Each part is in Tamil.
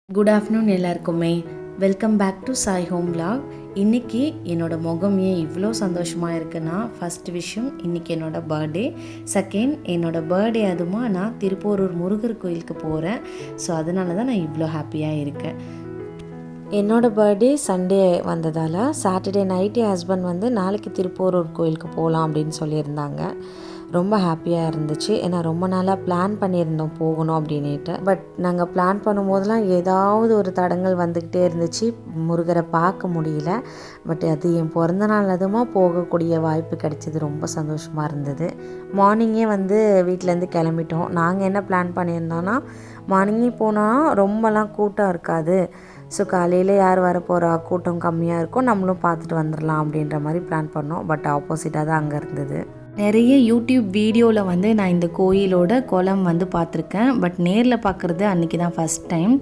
குட் ஆஃப்டர்நூன் எல்லாருக்குமே. Welcome back to Sai home vlog. இன்றைக்கி என்னோடய முகம் ஏன் இவ்வளோ சந்தோஷமாக இருக்குன்னா, ஃபஸ்ட் விஷயம் இன்றைக்கி என்னோடய பர்த்டே. செகண்ட், என்னோடய பர்த்டே அதுமா நான் திருப்போரூர் முருகர் கோயிலுக்கு போகிறேன். ஸோ அதனால தான் நான் இவ்வளோ ஹாப்பியாக இருக்கேன். என்னோடய பர்த்டே சண்டே வந்ததால் சாட்டர்டே நைட்டு என் ஹஸ்பண்ட் வந்து நாளைக்கு திருப்போரூர் கோயிலுக்கு போகலாம் அப்படின்னு சொல்லியிருந்தாங்க. ரொம்ப ஹாப்பியாக இருந்துச்சு. ஏன்னா ரொம்ப நாளாக பிளான் பண்ணியிருந்தோம் போகணும் அப்படின்ட்டு. பட் நாங்கள் பிளான் பண்ணும்போதெல்லாம் ஏதாவது ஒரு தடங்கள் வந்துக்கிட்டே இருந்துச்சு. முருகரை பார்க்க முடியல. பட் அது என் பிறந்த நாள் அதுமா போகக்கூடிய வாய்ப்பு கிடைச்சது. ரொம்ப சந்தோஷமாக இருந்தது. மார்னிங்கே வந்து வீட்டிலேருந்து கிளம்பிட்டோம். நாங்கள் என்ன பிளான் பண்ணியிருந்தோன்னா, மார்னிங்கே போனால் ரொம்பலாம் கூட்டம் இருக்காது. ஸோ காலையில் யார் வரப்போகிறா, கூட்டம் கம்மியாக இருக்கும், நம்மளும் பார்த்துட்டு வந்துடலாம் அப்படின்ற மாதிரி பிளான் பண்ணோம். பட் ஆப்போசிட்டாக தான் அங்கே இருந்தது. நிறைய யூடியூப் வீடியோவில் வந்து நான் இந்த கோயிலோட குளம் வந்து பார்த்துருக்கேன். பட் நேரில் பார்க்குறது அன்றைக்கி தான் ஃபஸ்ட் டைம்.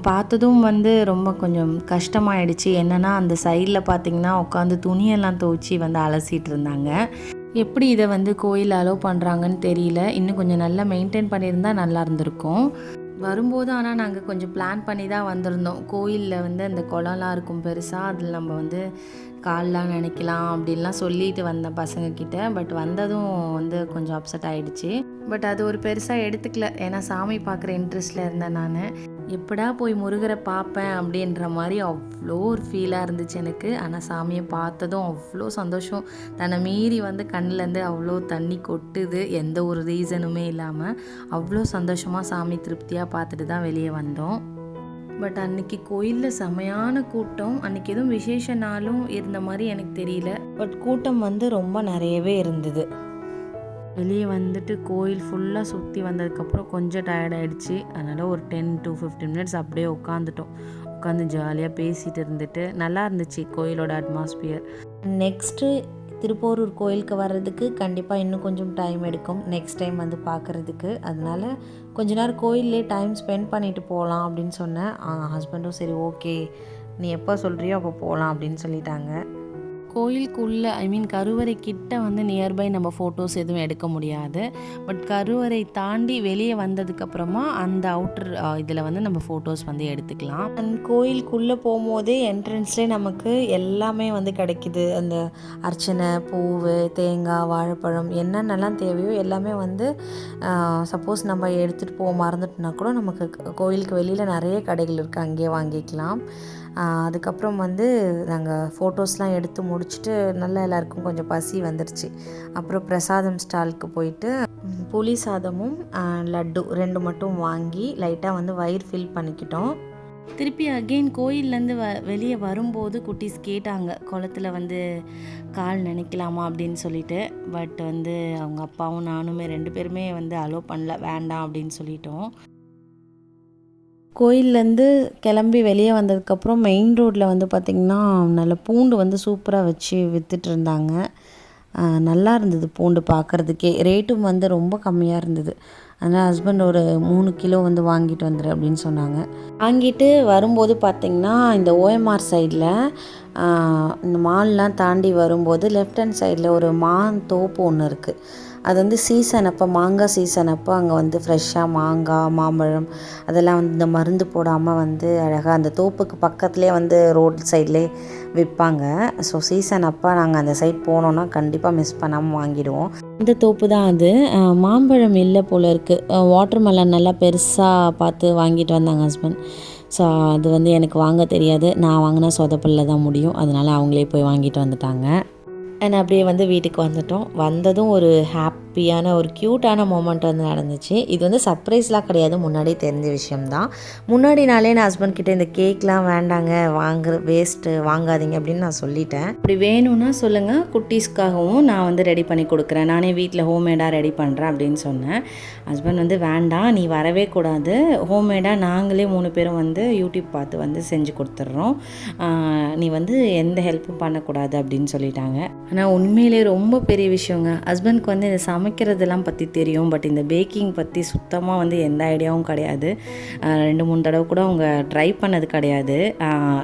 பார்த்ததும் வந்து ரொம்ப கொஞ்சம் கஷ்டமாயிடுச்சு. என்னென்னா அந்த சைடில் பார்த்திங்கன்னா உட்காந்து துணியெல்லாம் துவைச்சி வந்து அலசிட்டு இருந்தாங்க. எப்படி இதை வந்து கோயில் அலோவ் பண்ணுறாங்கன்னு தெரியல. இன்னும் கொஞ்சம் நல்லா மெயின்டைன் பண்ணியிருந்தால் நல்லா இருந்திருக்கும். வரும்போது ஆனால் நாங்கள் கொஞ்சம் பிளான் பண்ணி தான் வந்திருந்தோம். கோயிலில் வந்து அந்த குளம்லாம் இருக்கும் பெருசாக, அதில் நம்ம வந்து கால்லாம் நினைக்கலாம் அப்படின்லாம் சொல்லிட்டு வந்தேன் பசங்கக்கிட்ட. பட் வந்ததும் வந்து கொஞ்சம் அப்செட் ஆகிடுச்சு. பட் அது ஒரு பெருசாக எடுத்துக்கல. ஏன்னா சாமி பார்க்குற இன்ட்ரெஸ்ட்டில் இருந்தேன் நான். எப்படா போய் முருகரை பார்ப்பேன் அப்படின்ற மாதிரி அவ்வளோ ஒரு ஃபீலாக இருந்துச்சு எனக்கு. ஆனால் சாமியை பார்த்ததும் அவ்வளோ சந்தோஷம். தன்னை மீறி வந்து கண்ணிலேருந்து அவ்வளோ தண்ணி கொட்டுது, எந்த ஒரு ரீசனுமே இல்லாமல். அவ்வளோ சந்தோஷமாக சாமி திருப்தியாக பார்த்துட்டு தான் வெளியே வந்தோம். பட் அன்றைக்கி கோயிலில் செமையான கூட்டம். அன்றைக்கி எதுவும் விசேஷ நாளும் இருந்த மாதிரி எனக்கு தெரியல. பட் கூட்டம் வந்து ரொம்ப நிறையவே இருந்தது. வெளியே வந்துட்டு கோயில் ஃபுல்லாக சுற்றி வந்ததுக்கப்புறம் கொஞ்சம் டயர்டாகிடுச்சு. அதனால் ஒரு 10 to 15 மினிட்ஸ் அப்படியே உட்காந்து ஜாலியாக பேசிகிட்டு இருந்துட்டு நல்லா இருந்துச்சு கோயிலோட அட்மாஸ்பியர். நெக்ஸ்ட்டு திருப்போரூர் கோயிலுக்கு வர்றதுக்கு கண்டிப்பாக இன்னும் கொஞ்சம் டைம் எடுக்கும் நெக்ஸ்ட் டைம் வந்து பார்க்குறதுக்கு. அதனால் கொஞ்ச நேரம் கோயிலே டைம் ஸ்பெண்ட் பண்ணிவிட்டு போகலாம் அப்படின்னு சொன்னேன். ஹஸ்பண்டும் சரி ஓகே, நீ எப்போ சொல்கிறியோ அப்போ போகலாம் அப்படின்னு சொல்லிட்டாங்க. கோயிலுக்குள்ளே கருவறை கிட்ட வந்து நியர்பை நம்ம ஃபோட்டோஸ் எதுவும் எடுக்க முடியாது. பட் கருவறை தாண்டி வெளியே வந்ததுக்கப்புறமா அந்த அவுட்டர் இதில் வந்து நம்ம ஃபோட்டோஸ் வந்து எடுத்துக்கலாம். அண்ட் கோயிலுக்குள்ளே போகும்போதே என்ட்ரன்ஸ்லேயே நமக்கு எல்லாமே வந்து கிடைக்கிது. அந்த அர்ச்சனை, பூவு, தேங்காய், வாழைப்பழம் என்னென்னலாம் தேவையோ எல்லாமே வந்து சப்போஸ் நம்ம எடுத்துகிட்டு போக மறந்துட்டோம்னா கூட நமக்கு கோயிலுக்கு வெளியில் நிறைய கடைகள் இருக்குது, அங்கேயே வாங்கிக்கலாம். அதுக்கப்புறம் வந்து நாங்கள் ஃபோட்டோஸ்லாம் எடுத்து முடிச்சுட்டு நல்லா எல்லாருக்கும் கொஞ்சம் பசி வந்துடுச்சு. அப்புறம் பிரசாதம் ஸ்டாலுக்கு போயிட்டு புளி சாதமும் லட்டு 2 மட்டும் வாங்கி லைட்டாக வந்து வயிறு ஃபில் பண்ணிக்கிட்டோம். திருப்பி அகெயின் கோயிலேருந்து வெளியே வரும்போது குட்டீஸ் கேட்டாங்க, குளத்தில் வந்து கால் நினைக்கலாமா அப்படின்னு சொல்லிட்டு. பட் வந்து அவங்க அப்பாவும் நானுமே 2 பேருமே வந்து அலோவ் பண்ணல, வேண்டாம் அப்படின்னு சொல்லிட்டோம். கோயிலேருந்து கிளம்பி வெளியே வந்ததுக்கப்புறம் மெயின் ரோட்டில் வந்து பார்த்திங்கன்னா நல்ல பூண்டு வந்து சூப்பராக வச்சு விற்றுட்ருந்தாங்க. நல்லா இருந்தது பூண்டு பார்க்குறதுக்கே. ரேட்டும் வந்து ரொம்ப கம்மியாக இருந்தது. அதனால் ஹஸ்பண்ட் ஒரு 3 கிலோ வந்து வாங்கிட்டு வந்துடு அப்படின்னு சொன்னாங்க. வாங்கிட்டு வரும்போது பார்த்திங்கன்னா இந்த ஓஎம்ஆர் சைடில் இந்த மால்லாம் தாண்டி வரும்போது லெஃப்ட் ஹேண்ட் சைடில் ஒரு தோப்பு ஒன்று இருக்குது. அது வந்து சீசன் அப்போ, மாங்காய் சீசன் அப்போ அங்கே வந்து ஃப்ரெஷ்ஷாக மாங்காய், மாம்பழம் அதெல்லாம் வந்து இந்த மருந்து போடாமல் வந்து அழகாக அந்த தோப்புக்கு பக்கத்துலேயே வந்து ரோட் சைட்லேயே விற்பாங்க. ஸோ சீசன் அப்போ நாங்கள் அந்த சைட் போனோன்னா கண்டிப்பாக மிஸ் பண்ணாமல் வாங்கிடுவோம். இந்த தோப்பு தான் அது. மாம்பழம் இல்லை போல் இருக்குது. வாட்டர் மெலன் நல்லா பெருசாக பார்த்து வாங்கிட்டு வந்தாங்க ஹஸ்பண்ட். ஸோ அது வந்து எனக்கு வாங்க தெரியாது. நான் வாங்கினா சொதப்பல்ல தான் முடியும். அதனால் அவங்களே போய் வாங்கிட்டு வந்துட்டாங்க. அண்ட் அப்படியே வந்து வீட்டுக்கு வந்துட்டோம். வந்ததும் ஒரு ஹாப்பியான ஒரு க்யூட்டான மூமெண்ட் வந்து நடந்துச்சு. இது வந்து சர்ப்ரைஸ்லாம் கிடையாது, முன்னாடியே தெரிஞ்ச விஷயம்தான். முன்னாடி நாளே நான் ஹஸ்பண்ட் கிட்டே இந்த கேக்லாம் வேண்டாங்க, வேஸ்ட்டு வாங்காதீங்க அப்படின்னு நான் சொல்லிட்டேன். அப்படி வேணும்னா சொல்லுங்கள், குட்டீஸ்க்காகவும் நான் வந்து ரெடி பண்ணி கொடுக்குறேன், நானே வீட்டில் ஹோம்மேடாக ரெடி பண்ணுறேன் அப்படின்னு சொன்னேன். ஹஸ்பண்ட் வந்து வேண்டாம், நீ வரவே கூடாது, ஹோம்மேடாக நாங்களே 3 பேரும் வந்து யூடியூப் பார்த்து வந்து செஞ்சு கொடுத்துட்றோம், நீ வந்து எந்த ஹெல்ப்பும் பண்ணக்கூடாது அப்படின்னு சொல்லிட்டாங்க. ஆனால் உண்மையிலே ரொம்ப பெரிய விஷயங்க. ஹஸ்பண்ட்க்கு வந்து இந்த சமைக்கிறதெல்லாம் பற்றி தெரியும். பட் இந்த பேக்கிங் பற்றி சுத்தமாக வந்து எந்த ஐடியாவும் கிடையாது. 2-3 தடவை கூட அவங்க ட்ரை பண்ணது கிடையாது.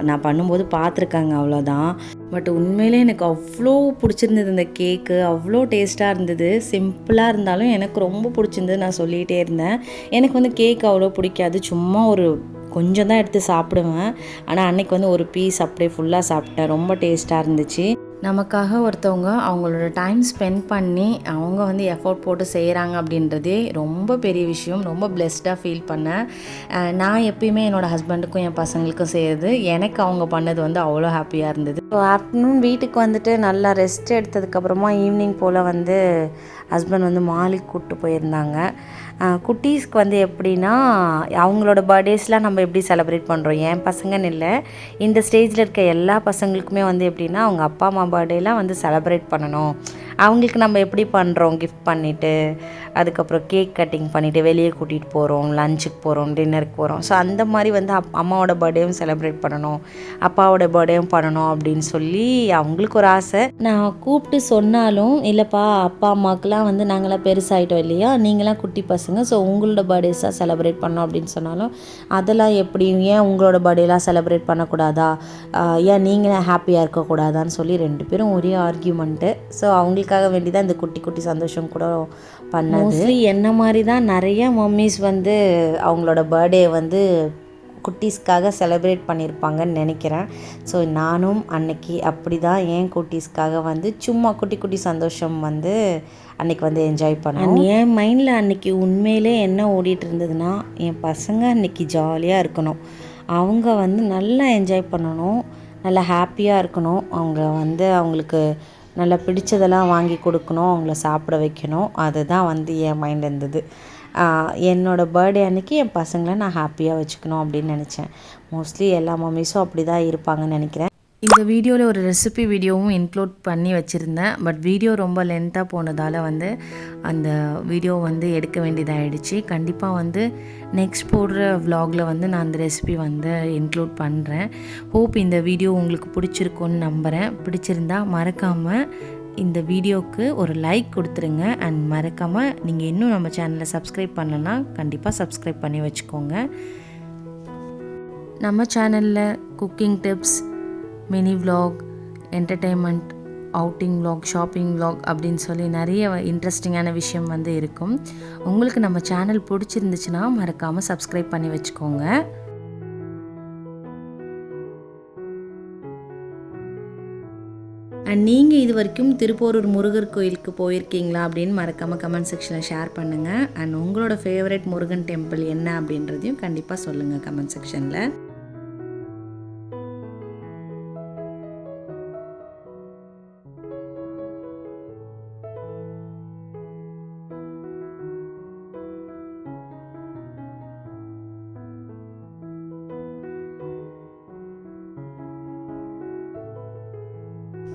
நான் பண்ணும்போது பார்த்துருக்காங்க, அவ்வளோதான். பட் உண்மையிலே எனக்கு அவ்வளோ பிடிச்சிருந்தது இந்த கேக்கு. அவ்வளோ டேஸ்ட்டாக இருந்தது. சிம்பிளாக இருந்தாலும் எனக்கு ரொம்ப பிடிச்சிருந்தது. நான் சொல்லிகிட்டே இருந்தேன். எனக்கு வந்து கேக் அவ்வளோ பிடிக்காது. சும்மா ஒரு கொஞ்சம் தான் எடுத்து சாப்பிடுவேன். ஆனால் அன்றைக்கி வந்து ஒரு பீஸ் அப்படியே ஃபுல்லாக சாப்பிட்டேன். ரொம்ப டேஸ்ட்டாக இருந்துச்சு. நமக்காக ஒருத்தவங்க அவங்களோட டைம் ஸ்பெண்ட் பண்ணி அவங்க வந்து எஃபோர்ட் போட்டு செய்கிறாங்க அப்படின்றதே ரொம்ப பெரிய விஷயம். ரொம்ப பிளெஸ்டாக ஃபீல் பண்ணேன். நான் எப்பயுமே என்னோடய ஹஸ்பண்டுக்கும் என் பசங்களுக்கும் செய்கிறது, எனக்கு அவங்க பண்ணது வந்து அவ்வளோ ஹாப்பியாக இருந்தது. ஸோ ஆஃப்டர்நூன் வீட்டுக்கு வந்துட்டு நல்லா ரெஸ்ட் எடுத்ததுக்கப்புறமா ஈவினிங் போல் வந்து ஹஸ்பண்ட் வந்து மாலுக்கு கூப்பிட்டு போயிருந்தாங்க. குட்டீஸ்க்கு வந்து எப்படின்னா அவங்களோட பர்த்டேஸ்லாம் நம்ம எப்படி செலிப்ரேட் பண்ணுறோம், என் பசங்கன்னு இல்லை, இந்த ஸ்டேஜில் இருக்க எல்லா பசங்களுக்குமே வந்து எப்படின்னா அவங்க அப்பா அம்மா பர்த்டேலாம் வந்து செலிப்ரேட் பண்ணணும். அவங்களுக்கு நம்ம எப்படி பண்ணுறோம், கிஃப்ட் பண்ணிவிட்டு அதுக்கப்புறம் கேக் கட்டிங் பண்ணிவிட்டு வெளியே கூட்டிகிட்டு போகிறோம், லஞ்சுக்கு போகிறோம், டின்னருக்கு போகிறோம். ஸோ அந்த மாதிரி வந்து அம்மாவோட பர்த்டேவும் செலிப்ரேட் பண்ணணும், அப்பாவோட பர்த்டேவும் பண்ணணும் அப்படின்னு சொல்லி அவங்களுக்கு ஒரு ஆசை. நான் கூப்பிட்டு சொன்னாலும் இல்லைப்பா அப்பா அம்மாவுக்குலாம் வந்து நாங்களாம் பெருசாகிட்டோம் இல்லையா, நீங்களாம் குட்டி பசங்க, ஸோ உங்களோட பர்த்டேஸாக செலிப்ரேட் பண்ணோம் அப்படின்னு சொன்னாலும் அதெல்லாம் எப்படி, ஏன் உங்களோட பர்த்டேலாம் செலிப்ரேட் பண்ணக்கூடாதா, ஏன் நீங்களே ஹாப்பியாக இருக்கக்கூடாதான்னு சொல்லி 2 பேரும் ஒரே ஆர்கியூமெண்ட்டு. ஸோ அவங்களுக்காக வேண்டி தான் இந்த குட்டி குட்டி சந்தோஷம் கூட பண்ணது. மோஸ்ட்லி என்ன மாதிரி தான் நிறைய மம்மிஸ் வந்து அவங்களோட பர்த்டே வந்து குட்டீஸ்க்காக செலிப்ரேட் பண்ணியிருப்பாங்கன்னு நினைக்கிறேன். ஸோ நானும் அன்னைக்கு அப்படி தான் என் குட்டீஸ்க்காக வந்து சும்மா குட்டி குட்டி சந்தோஷம் வந்து அன்றைக்கி வந்து என்ஜாய் பண்ணேன். என் மைண்டில் அன்றைக்கி உண்மையிலே என்ன ஓடிட்டு இருந்ததுன்னா, என் பசங்க அன்றைக்கி ஜாலியாக இருக்கணும், அவங்க வந்து நல்லா என்ஜாய் பண்ணணும், நல்லா ஹாப்பியாக இருக்கணும், அவங்க வந்து அவங்களுக்கு நல்லா பிடிச்சதெல்லாம் வாங்கி கொடுக்கணும், அவங்கள சாப்பிட வைக்கணும். அதுதான் வந்து என் மைண்ட் இருந்தது. என்னோடய பர்த்டே அன்றைக்கி என் பசங்களை நான் ஹாப்பியாக வச்சுக்கணும் அப்படின்னு நினச்சேன். மோஸ்ட்லி எல்லா மம்மிஸும் அப்படி தான் இருப்பாங்கன்னு நினைக்கிறேன். இந்த வீடியோவில் ஒரு ரெசிபி வீடியோவும் இன்க்ளூட் பண்ணி வச்சுருந்தேன். பட் வீடியோ ரொம்ப லென்த்தாக போனதால் வந்து அந்த வீடியோ வந்து எடுக்க வேண்டியதாகிடுச்சு. கண்டிப்பாக வந்து நெக்ஸ்ட் போடுற vlogல வந்து நான் அந்த ரெசிபி வந்து இன்க்ளூட் பண்ணுறேன். ஹோப் இந்த வீடியோ உங்களுக்கு பிடிச்சிருக்குன்னு நம்புகிறேன். பிடிச்சிருந்தா மறக்காமல் இந்த வீடியோவுக்கு ஒரு லைக் கொடுத்துருங்க. அண்ட் மறக்காமல் நீங்கள் இன்னும் நம்ம சேனலை சப்ஸ்கிரைப் பண்ணலன்னா கண்டிப்பாக சப்ஸ்கிரைப் பண்ணி வச்சுக்கோங்க. நம்ம சேனலில் cooking tips, mini vlog, entertainment, outing vlog, shopping vlog அப்படின்னு சொல்லி நிறைய இன்ட்ரெஸ்டிங்கான விஷயம் வந்து இருக்கும். உங்களுக்கு நம்ம சேனல் பிடிச்சிருந்துச்சுன்னா மறக்காமல் சப்ஸ்கிரைப் பண்ணி வச்சுக்கோங்க. அண்ட் நீங்கள் இது வரைக்கும் திருப்போரூர் முருகர் கோயிலுக்கு போயிருக்கீங்களா அப்படின்னு மறக்காமல் கமெண்ட் செக்ஷனில் ஷேர் பண்ணுங்கள். அண்ட் உங்களோட ஃபேவரட் முருகன் டெம்பிள் என்ன அப்படின்றதையும் கண்டிப்பாக சொல்லுங்கள் கமெண்ட் செக்ஷனில்.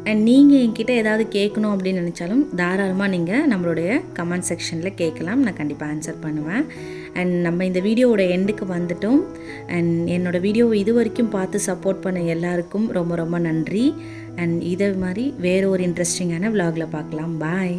அண்ட் நீங்கள் என்கிட்ட ஏதாவது கேட்கணும் அப்படின்னு நினச்சாலும் தாராளமாக நீங்கள் நம்மளுடைய கமெண்ட் செக்ஷனில் கேட்கலாம், நான் கண்டிப்பாக ஆன்சர் பண்ணுவேன். அண்ட் நம்ம இந்த வீடியோவோட எண்டுக்கு வந்துட்டோம். அண்ட் என்னோடய வீடியோவை இது வரைக்கும் பார்த்து சப்போர்ட் பண்ண எல்லாருக்கும் ரொம்ப ரொம்ப நன்றி. அண்ட் இதே மாதிரி வேறு ஒரு இன்ட்ரெஸ்டிங்கான vlogல பார்க்கலாம். பாய்.